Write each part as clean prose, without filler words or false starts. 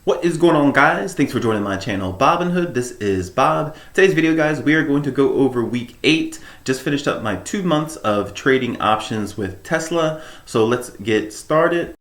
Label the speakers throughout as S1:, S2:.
S1: What is going on, guys? Thanks for joining my channel, Robinhood. This is Bob. Today's video, guys, we are going to go over week 8. Just finished up my 2 months of trading options with Tesla. So let's get started.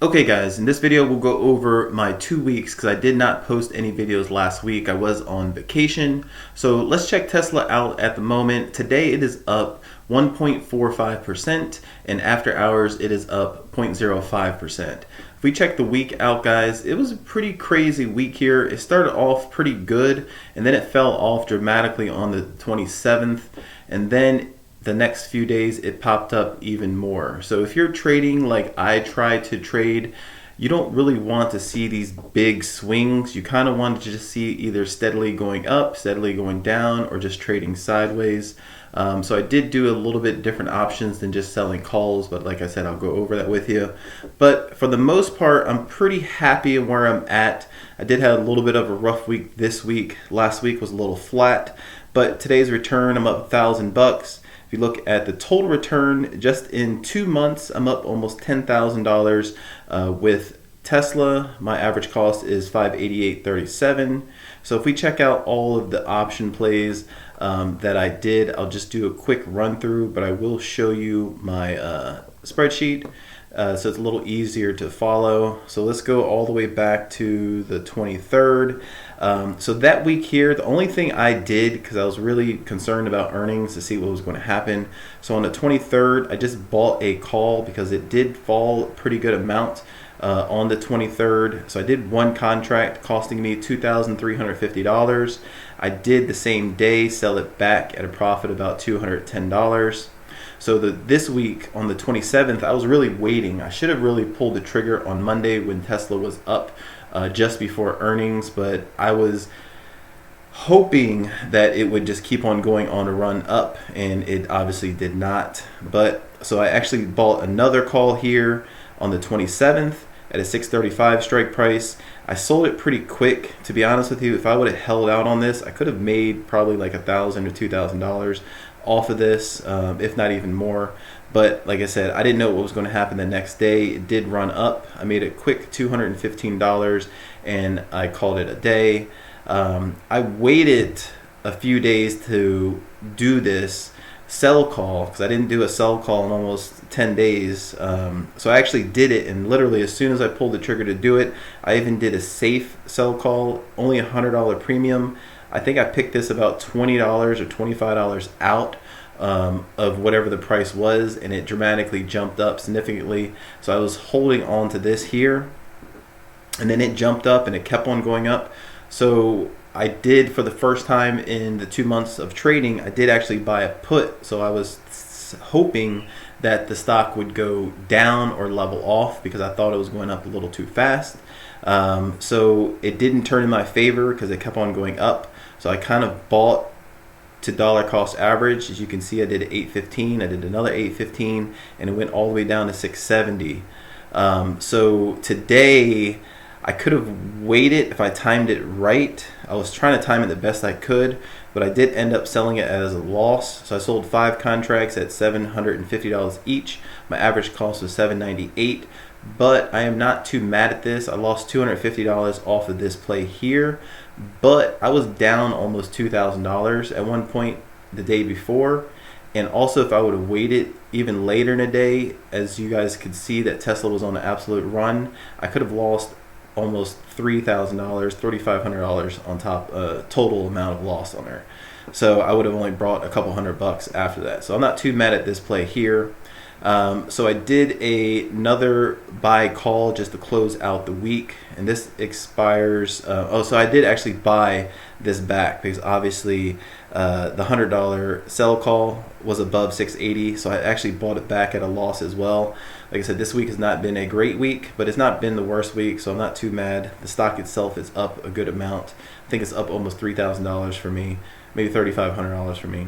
S1: Okay, guys, in this video we'll go over my 2 weeks because I did not post any videos last week. I was on vacation. So let's check Tesla out at the moment. Today it is up 1.45%, and after hours it is up 0.05%. If we check the week out, guys, it was a pretty crazy week here. It started off pretty good, and then it fell off dramatically on the 27th, and then the next few days it popped up even more. So if you're trading like I try to trade, you don't really want to see these big swings. You kind of want to just see either steadily going up, steadily going down, or just trading sideways. So I did do a little bit different options than just selling calls, but like I said, I'll go over that with you. But for the most part, I'm pretty happy where I'm at. I did have a little bit of a rough week this week. Last week was a little flat, but today's return, I'm up $1,000. If you look at the total return, just in 2 months, I'm up almost $10,000 with Tesla. My average cost is $588.37. So if we check out all of the option plays that I did, I'll just do a quick run through, but I will show you my spreadsheet so it's a little easier to follow. So let's go all the way back to the 23rd. So that week here, the only thing I did, because I was really concerned about earnings to see what was going to happen. So on the 23rd, I just bought a call because it did fall a pretty good amount on the 23rd. So I did one contract costing me $2,350. I did the same day sell it back at a profit about $210. So this week on the 27th, I was really waiting. I should have really pulled the trigger on Monday when Tesla was up just before earnings, but I was hoping that it would just keep on going on a run up, and it obviously did not. But so I actually bought another call here on the 27th at a 635 strike price. I sold it pretty quick, to be honest with you. If I would have held out on this, I could have made probably like $1,000 or $2,000 off of this, if not even more. But like I said, I didn't know what was going to happen the next day. It did run up. I made a quick $215 and I called it a day. I waited a few days to do this sell call because I didn't do a sell call in almost 10 days. So I actually did it, and literally as soon as I pulled the trigger to do it, I even did a safe sell call, only $100 premium. I think I picked this about $20 or $25 out of whatever the price was, and it dramatically jumped up significantly. So I was holding on to this here, and then it jumped up and it kept on going up. So I did, for the first time in the 2 months of trading, I did actually buy a put. So I was hoping that the stock would go down or level off because I thought it was going up a little too fast. So it didn't turn in my favor because it kept on going up. So I kind of bought to dollar cost average. As you can see, I did 815, I did another 815, and it went all the way down to 670. So today I could have waited if I timed it right. I was trying to time it the best I could, but I did end up selling it as a loss. So I sold 5 contracts at $750 each. My average cost was $798. But I am not too mad at this. I lost $250 off of this play here, but I was down almost $2,000 at one point the day before. And also, if I would have waited even later in the day, as you guys could see that Tesla was on an absolute run, I could have lost almost $3,000, $3,500 on top, total amount of loss on there. So I would have only brought a couple $100 after that. So I'm not too mad at this play here. So I did another buy call just to close out the week, and this expires. So I did actually buy this back because obviously the $100 sell call was above 680, so I actually bought it back at a loss as well. Like I said, this week has not been a great week, but it's not been the worst week, so I'm not too mad. The stock itself is up a good amount. I think it's up almost $3,000 for me, maybe $3,500 for me.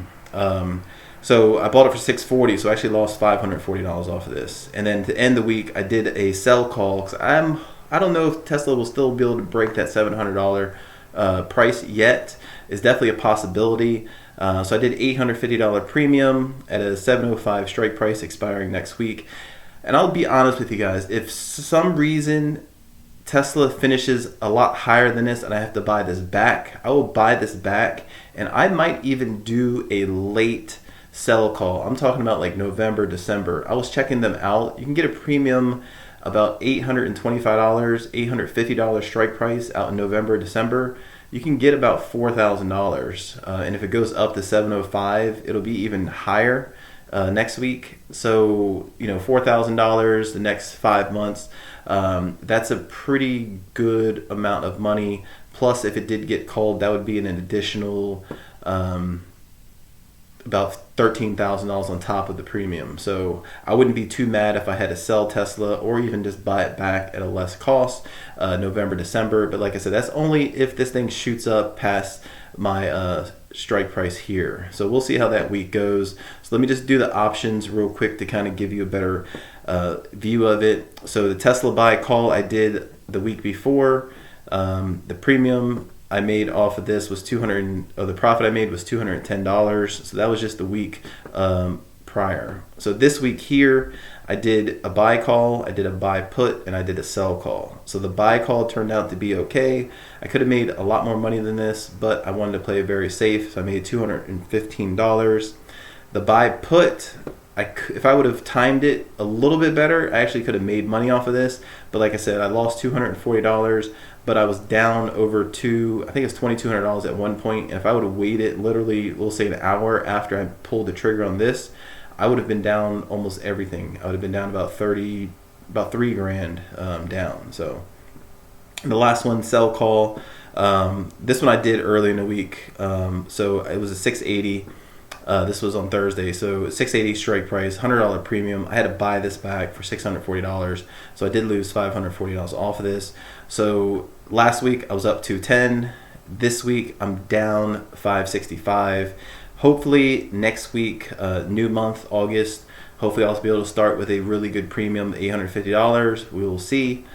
S1: So I bought it for $640, so I actually lost $540 off of this. And then to end the week, I did a sell call because I don't know if Tesla will still be able to break that $700 price yet. It's definitely a possibility. So I did $850 premium at a 705 strike price expiring next week. And I'll be honest with you guys, if some reason Tesla finishes a lot higher than this and I have to buy this back, I will buy this back, and I might even do a late sell call. I'm talking about like November, December. I was checking them out. You can get a premium about $825, $850 strike price out in November, December. You can get about $4,000. And if it goes up to 705, it'll be even higher next week. So, $4,000 the next 5 months. That's a pretty good amount of money. Plus, if it did get called, that would be an additional about $13,000 on top of the premium. So I wouldn't be too mad if I had to sell Tesla or even just buy it back at a less cost November, December. But like I said, that's only if this thing shoots up past my strike price here. So we'll see how that week goes. So let me just do the options real quick to kind of give you a better view of it. So the Tesla buy call I did the week before. The premium I made off of this was the profit I made was $210. So that was just the week prior. So this week here, I did a buy call, I did a buy put, and I did a sell call. So the buy call turned out to be okay. I could have made a lot more money than this, but I wanted to play it very safe. So I made $215. The buy put, if I would have timed it a little bit better, I actually could have made money off of this. But like I said, I lost $240, but I was down over I think it's $2,200 at one point. And if I would have waited literally, we'll say an hour after I pulled the trigger on this, I would have been down almost everything. I would have been down about $3,000 down. So the last one, sell call. This one I did early in the week. So it was a 680. This was on Thursday, so 680 strike price, $100 premium. I had to buy this back for $640, so I did lose $540 off of this. So last week I was up 210. This week I'm down 565. Hopefully next week, new month, August, hopefully I'll be able to start with a really good premium, $850. We will see.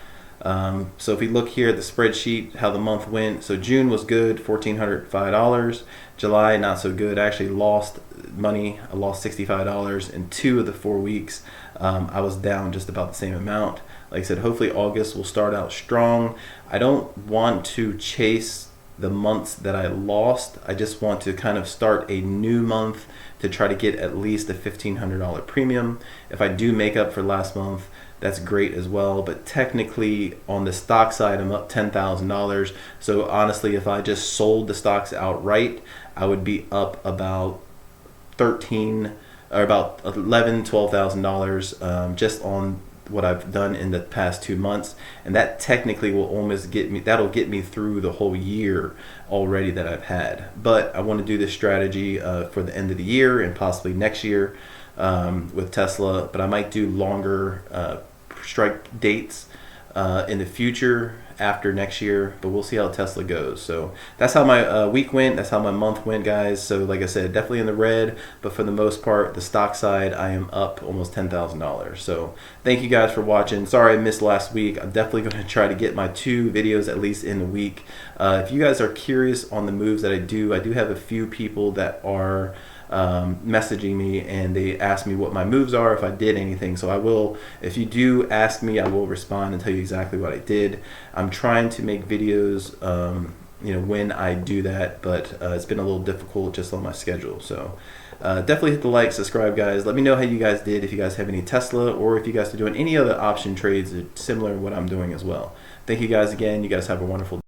S1: So if we look here at the spreadsheet, how the month went. So June was good, $1,405. July, not so good. I actually lost money. I lost $65 in 2 of the 4 weeks. I was down just about the same amount. Like I said, hopefully August will start out strong. I don't want to chase the months that I lost. I just want to kind of start a new month to try to get at least a $1,500 premium. If I do make up for last month, that's great as well. But technically on the stock side, I'm up $10,000. So honestly, if I just sold the stocks outright, I would be up about $11,000, $12,000 just on what I've done in the past 2 months. And that technically will almost that'll get me through the whole year already that I've had. But I want to do this strategy for the end of the year and possibly next year with Tesla. But I might do longer strike dates in the future after next year, but we'll see how Tesla goes. So that's how my week went. That's how my month went, guys. So like I said, definitely in the red, but for the most part, the stock side, I am up almost $10,000. So thank you guys for watching. Sorry I missed last week. I'm definitely going to try to get my 2 videos at least in the week. If you guys are curious on the moves that I do have a few people that are messaging me, and they ask me what my moves are, if I did anything. So I will, if you do ask me, I will respond and tell you exactly what I did. I'm trying to make videos when I do that, but it's been a little difficult just on my schedule. So definitely hit the like, subscribe, guys. Let me know how you guys did, if you guys have any Tesla, or if you guys are doing any other option trades similar to what I'm doing as well. Thank you guys again. You guys have a wonderful day.